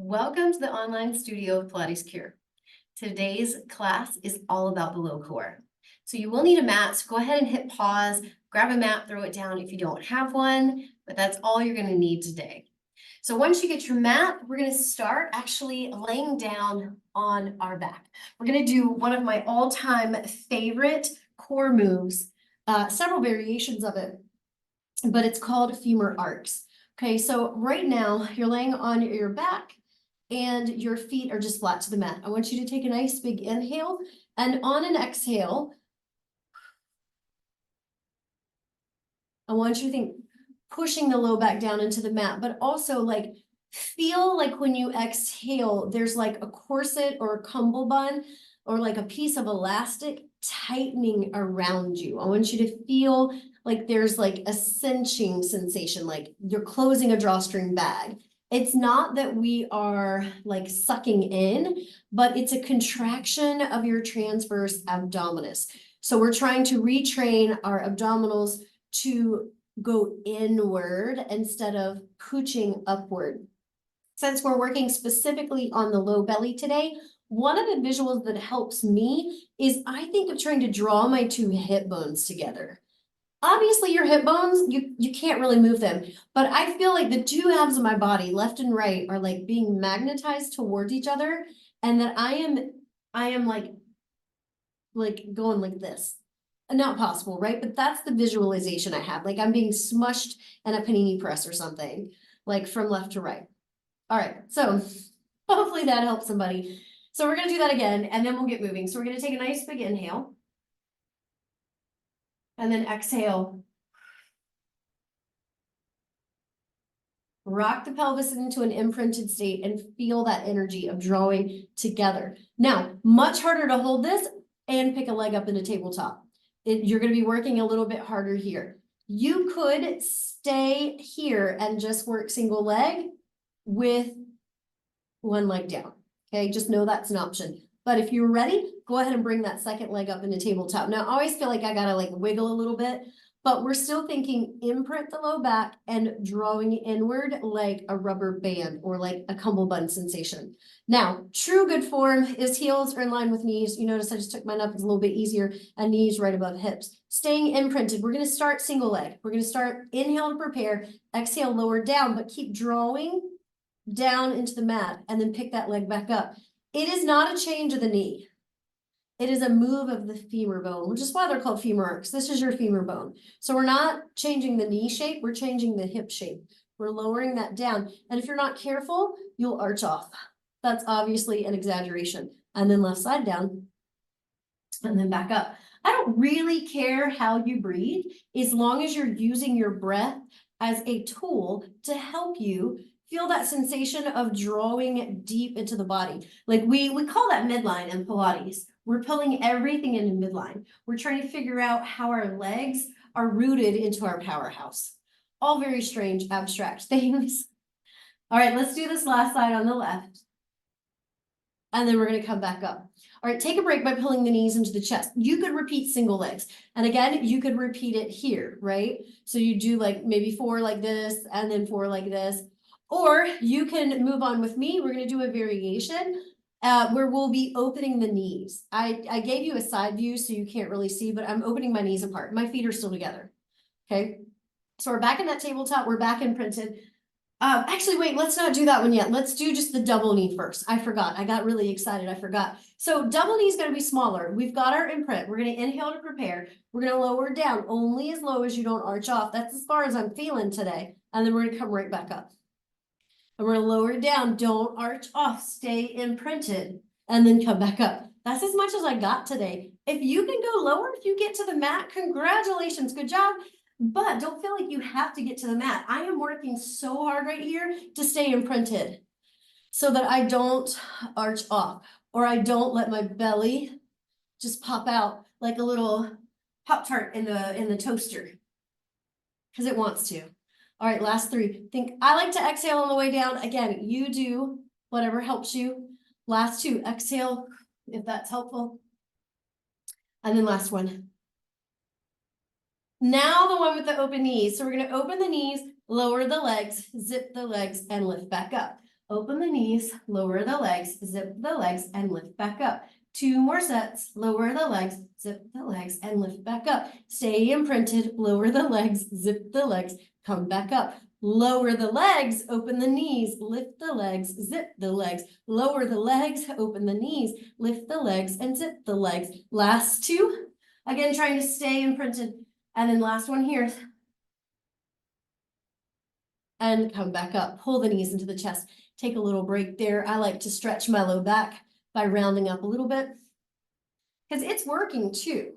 Welcome to the online studio of Pilates Cure. Today's class is all about the low core. So you will need a mat, so go ahead and hit pause, grab a mat, throw it down if you don't have one, but that's all you're gonna need today. So once you get your mat, we're gonna start actually laying down on our back. We're gonna do one of my all-time favorite core moves, several variations of it, but it's called femur arcs. Okay, so right now you're laying on your back and your feet are just flat to the mat. I want you to take a nice big inhale, and on an exhale, I want you to think pushing the low back down into the mat, but also like feel like when you exhale, there's like a corset or a cummerbund or like a piece of elastic tightening around you. I want you to feel like there's like a cinching sensation, like you're closing a drawstring bag. It's not that we are like sucking in, but it's a contraction of your transverse abdominis. So we're trying to retrain our abdominals to go inward instead of pooching upward. Since we're working specifically on the low belly today, one of the visuals that helps me is I think of trying to draw my two hip bones together. Obviously, your hip bones, you can't really move them, but I feel like the two halves of my body, left and right, are like being magnetized towards each other, and that I am like going like this. Not possible, right? But that's the visualization I have. Like I'm being smushed in a panini press or something, like from left to right. All right, so hopefully that helps somebody. So we're gonna do that again, and then we'll get moving. So we're gonna take a nice big inhale. And then exhale. Rock the pelvis into an imprinted state and feel that energy of drawing together. Now, much harder to hold this and pick a leg up in a tabletop. You're going to be working a little bit harder here. You could stay here and just work single leg with one leg down. Okay, just know that's an option. But if you're ready, go ahead and bring that second leg up in the tabletop. Now, I always feel like I gotta like wiggle a little bit, but we're still thinking imprint the low back and drawing inward like a rubber band or like a cummerbund sensation. Now, true good form is heels are in line with knees. You notice I just took mine up, it's a little bit easier, and knees right above hips. Staying imprinted, we're gonna start single leg. We're gonna start inhale to prepare, exhale, lower down, but keep drawing down into the mat and then pick that leg back up. It is not a change of the knee. It is a move of the femur bone, which is why they're called femur arcs. This is your femur bone. So we're not changing the knee shape, we're changing the hip shape. We're lowering that down. And if you're not careful, you'll arch off. That's obviously an exaggeration. And then left side down, and then back up. I don't really care how you breathe, as long as you're using your breath as a tool to help you feel that sensation of drawing deep into the body. Like we call that midline in Pilates. We're pulling everything into midline. We're trying to figure out how our legs are rooted into our powerhouse. All very strange, abstract things. All right, let's do this last side on the left. And then we're going to come back up. All right, take a break by pulling the knees into the chest. You could repeat single legs. And again, you could repeat it here, right? So you do like maybe 4 like this and then 4 like this. Or you can move on with me. We're going to do a variation where we'll be opening the knees. I gave you a side view so you can't really see, but I'm opening my knees apart. My feet are still together. Okay. So we're back in that tabletop. We're back imprinted. Actually, wait, let's not do that one yet. Let's do just the double knee first. I forgot. I got really excited. I forgot. So double knee is going to be smaller. We've got our imprint. We're going to inhale to prepare. We're going to lower down only as low as you don't arch off. That's as far as I'm feeling today. And then we're going to come right back up. And we're going to lower down. Don't arch off. Stay imprinted. And then come back up. That's as much as I got today. If you can go lower, if you get to the mat, congratulations. Good job. But don't feel like you have to get to the mat. I am working so hard right here to stay imprinted so that I don't arch off or I don't let my belly just pop out like a little Pop-Tart in the toaster because it wants to. All right, last 3. I like to exhale on the way down. Again, you do whatever helps you. Last 2, exhale if that's helpful. And then last one. Now the one with the open knees. So we're going to open the knees, lower the legs, zip the legs, and lift back up. open the knees, lower the legs, zip the legs, and lift back up. 2 more sets, lower the legs, zip the legs, and lift back up. Stay imprinted, lower the legs, zip the legs, come back up. Lower the legs, open the knees, lift the legs, zip the legs, lower the legs, open the knees, lift the legs, and zip the legs. Last 2, again, trying to stay imprinted. And then last one here. And come back up, pull the knees into the chest. Take a little break there. I like to stretch my low back by rounding up a little bit because it's working too.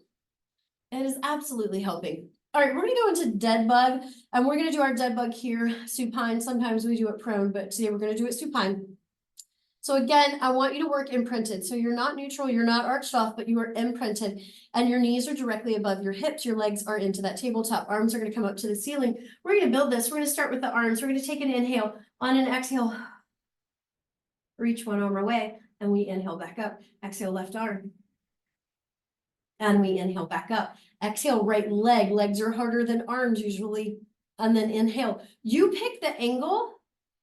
It is absolutely helping. All right, we're gonna go into dead bug and we're gonna do our dead bug here, supine. Sometimes we do it prone, but today we're gonna do it supine. So again, I want you to work imprinted. So you're not neutral, you're not arched off, but you are imprinted and your knees are directly above your hips. Your legs are into that tabletop. Arms are gonna come up to the ceiling. We're gonna build this. We're gonna start with the arms. We're gonna take an inhale. On an exhale, reach one arm away and we inhale back up. Exhale, left arm. And we inhale back up. Exhale, right leg. Legs are harder than arms usually. And then inhale. You pick the angle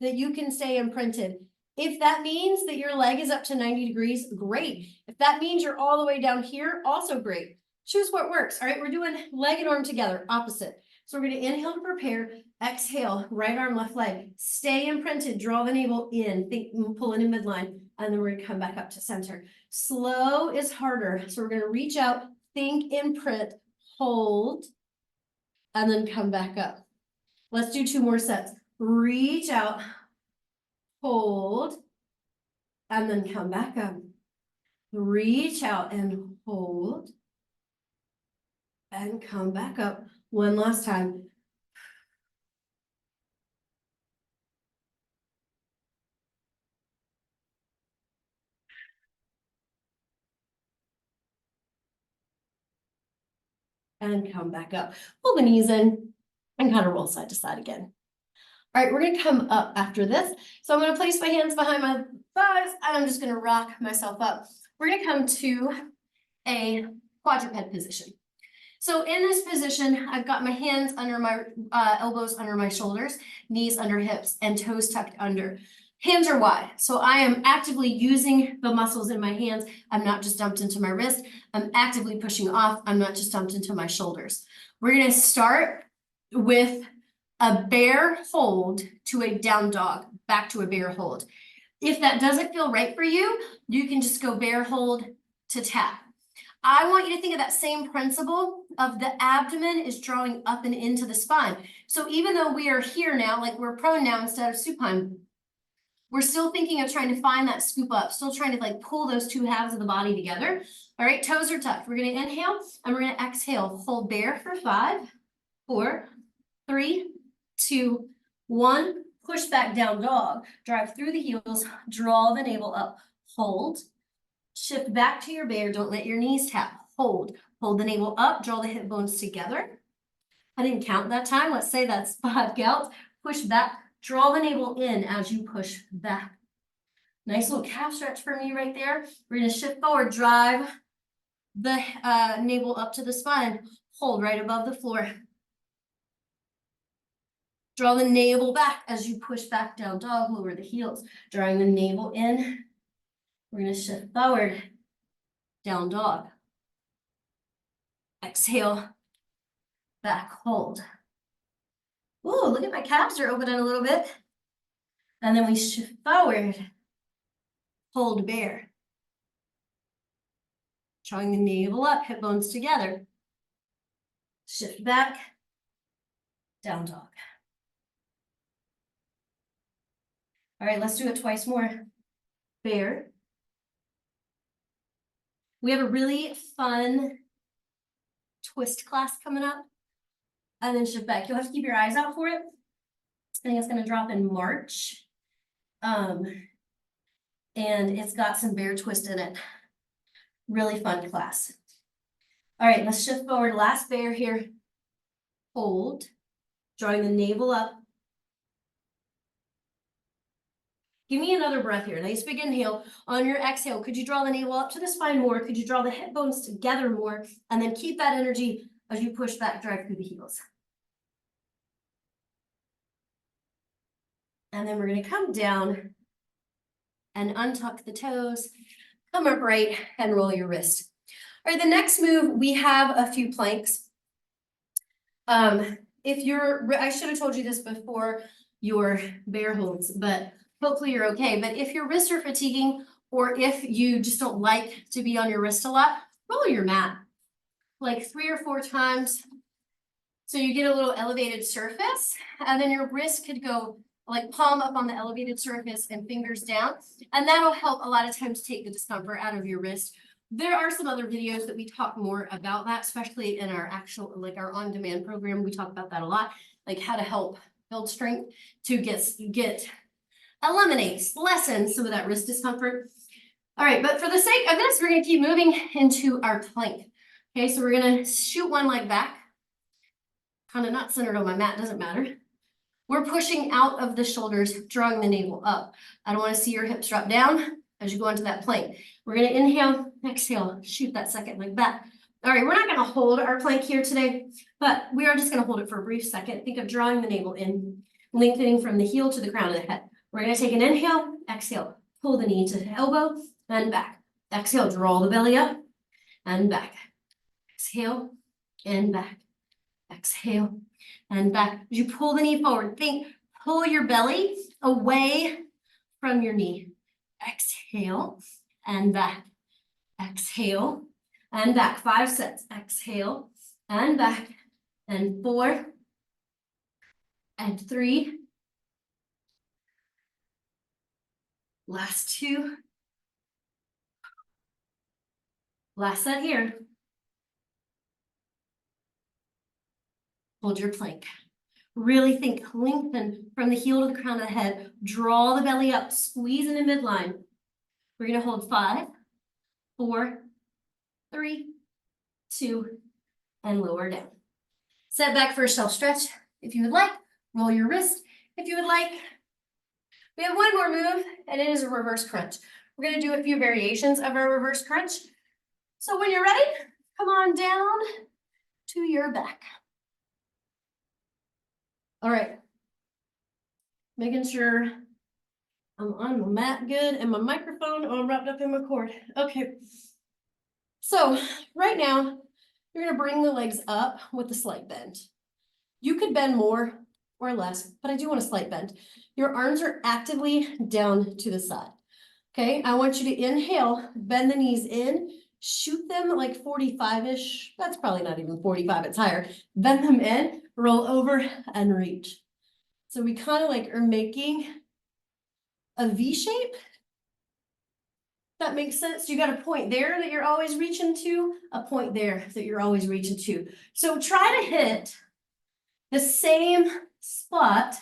that you can stay imprinted. If that means that your leg is up to 90 degrees, great. If that means you're all the way down here, also great. Choose what works. All right, we're doing leg and arm together, opposite. So we're going to inhale to prepare. Exhale, right arm, left leg. Stay imprinted. Draw the navel in. Think, pull in midline. And then we're going to come back up to center. Slow is harder. So we're going to reach out, think, imprint, hold, and then come back up. Let's do 2 more sets. Reach out, hold, and then come back up. Reach out and hold, and come back up. One last time. And come back up. Pull the knees in and kind of roll side to side again. All right, we're gonna come up after this. So I'm gonna place my hands behind my thighs and I'm just gonna rock myself up. We're gonna come to a quadruped position. So in this position, I've got my hands under my elbows under my shoulders, knees under hips, and toes tucked under. Hands are wide, so I am actively using the muscles in my hands. I'm not just dumped into my wrist. I'm actively pushing off. I'm not just dumped into my shoulders. We're gonna start with a bear hold to a down dog, back to a bear hold. If that doesn't feel right for you, you can just go bear hold to tap. I want you to think of that same principle of the abdomen is drawing up and into the spine. So even though we are here now, like we're prone now instead of supine, we're still thinking of trying to find that scoop up, still trying to like pull those 2 halves of the body together. All right, toes are tucked. We're gonna inhale and we're gonna exhale. Hold bear for 5, 4, 3, 2, 1. Push back down dog. Drive through the heels, draw the navel up, hold. Shift back to your bear. Don't let your knees tap. Hold. Hold the navel up. Draw the hip bones together. I didn't count that time. Let's say that's 5 counts. Push back. Draw the navel in as you push back. Nice little calf stretch for me right there. We're going to shift forward. Drive the navel up to the spine. Hold right above the floor. Draw the navel back as you push back down dog. Lower the heels. Drawing the navel in. We're going to shift forward. Down dog. Exhale. Back hold. Ooh, look at my calves are opening a little bit. And then we shift forward. Hold bear. Drawing the navel up, hip bones together. Shift back. Down dog. All right, let's do it twice more. Bear. We have a really fun twist class coming up. And then shift back. You'll have to keep your eyes out for it. I think it's going to drop in March. And it's got some bear twist in it. Really fun class. All right, let's shift forward. Last bear here. Hold. Drawing the navel up. Give me another breath here. Nice big inhale. On your exhale, could you draw the navel up to the spine more? Could you draw the hip bones together more? And then keep that energy as you push back, drive through the heels. And then we're going to come down and untuck the toes. Come upright and roll your wrist. All right, the next move, we have a few planks. If you're, I should have told you this before your bear holds, but hopefully you're okay. But if your wrists are fatiguing, or if you just don't like to be on your wrist a lot, roll your mat like 3 or 4 times. So you get a little elevated surface, and then your wrist could go like palm up on the elevated surface and fingers down. And that'll help a lot of times take the discomfort out of your wrist. There are some other videos that we talk more about that, especially in our actual, like our on-demand program. We talk about that a lot, like how to help build strength to eliminate, lessen some of that wrist discomfort. All right, but for the sake of this, we're gonna keep moving into our plank. Okay, so we're gonna shoot one leg back, kind of not centered on my mat, doesn't matter. We're pushing out of the shoulders, drawing the navel up. I don't want to see your hips drop down as you go into that plank. We're going to inhale, exhale, shoot that second leg back. All right, we're not going to hold our plank here today, but we are just going to hold it for a brief second. Think of drawing the navel in, lengthening from the heel to the crown of the head. We're going to take an inhale, exhale, pull the knee to the elbow and back. Exhale, draw the belly up and back. Exhale and back. Exhale and back. As you pull the knee forward, pull your belly away from your knee. Exhale and back. Exhale and back. 5 sets. Exhale and back. And 4 and 3. Last 2. Last set here. Hold your plank. Really think, lengthen from the heel to the crown of the head. Draw the belly up, squeeze in the midline. We're going to hold 5, 4, 3, 2, and lower down. Set back for a self stretch. If you would like, roll your wrist. If you would like, we have one more move, and it is a reverse crunch. We're going to do a few variations of our reverse crunch. So when you're ready, come on down to your back. All right. Making sure I'm on my mat good and my microphone, I'm wrapped up in my cord. Okay. So right now, you're going to bring the legs up with a slight bend. You could bend more or less, but I do want a slight bend. Your arms are actively down to the side. Okay, I want you to inhale, bend the knees in, shoot them like 45-ish. That's probably not even 45, it's higher. Bend them in, roll over and reach. So we kind of like are making a V shape. That makes sense. You got a point there that you're always reaching to, a point there that you're always reaching to. So try to hit the same spot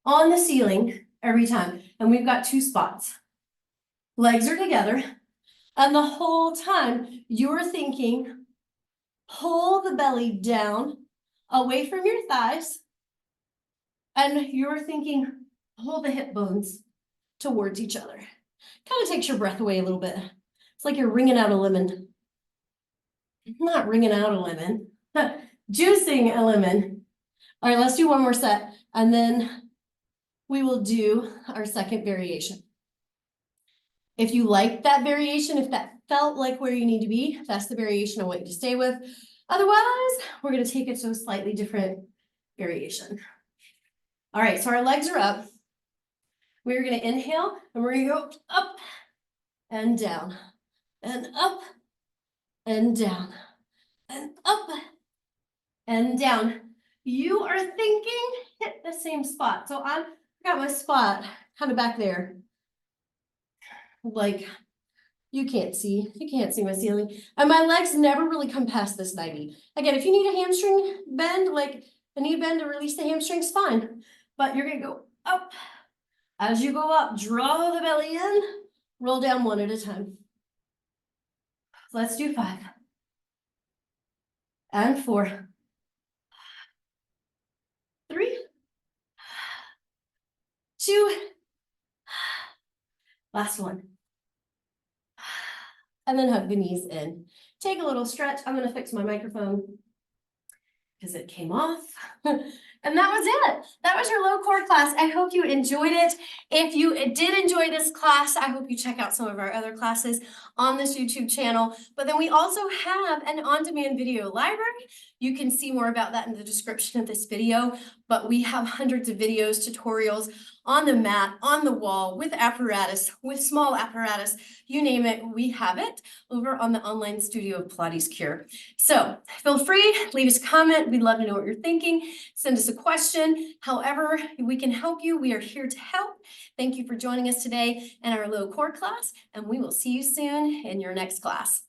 on the ceiling every time. And we've got 2 spots. Legs are together. And the whole time you're thinking, pull the belly down away from your thighs. And you're thinking, pull the hip bones towards each other. Kind of takes your breath away a little bit. It's like you're wringing out a lemon. Not wringing out a lemon, juicing a lemon. All right, let's do one more set, and then we will do our second variation. If you like that variation, if that felt like where you need to be, that's the variation I want you to stay with. Otherwise, we're going to take it to a slightly different variation. All right, so our legs are up. We're going to inhale, and we're going to go up and down, and up and down, and up and down. You are thinking, hit the same spot. So I've got my spot kind of back there. Like you can't see my ceiling. And my legs never really come past this 90. Again, if you need a hamstring bend, like a knee bend to release the hamstrings, fine. But you're gonna go up. As you go up, draw the belly in, roll down one at a time. Let's do 5. And 4. 3. 2. Last one. And then hug the knees in. Take a little stretch. I'm going to fix my microphone because it came off. And that was it. That was your low core class. I hope you enjoyed it. If you did enjoy this class, I hope you check out some of our other classes on this YouTube channel. But then we also have an on-demand video library. You can see more about that in the description of this video, but we have hundreds of videos, tutorials on the mat, on the wall, with apparatus, with small apparatus, you name it, we have it over on the online studio of Pilates Cure. So feel free, leave us a comment. We'd love to know what you're thinking. Send us a question. However we can help you, we are here to help. Thank you for joining us today in our low core class, and we will see you soon in your next class.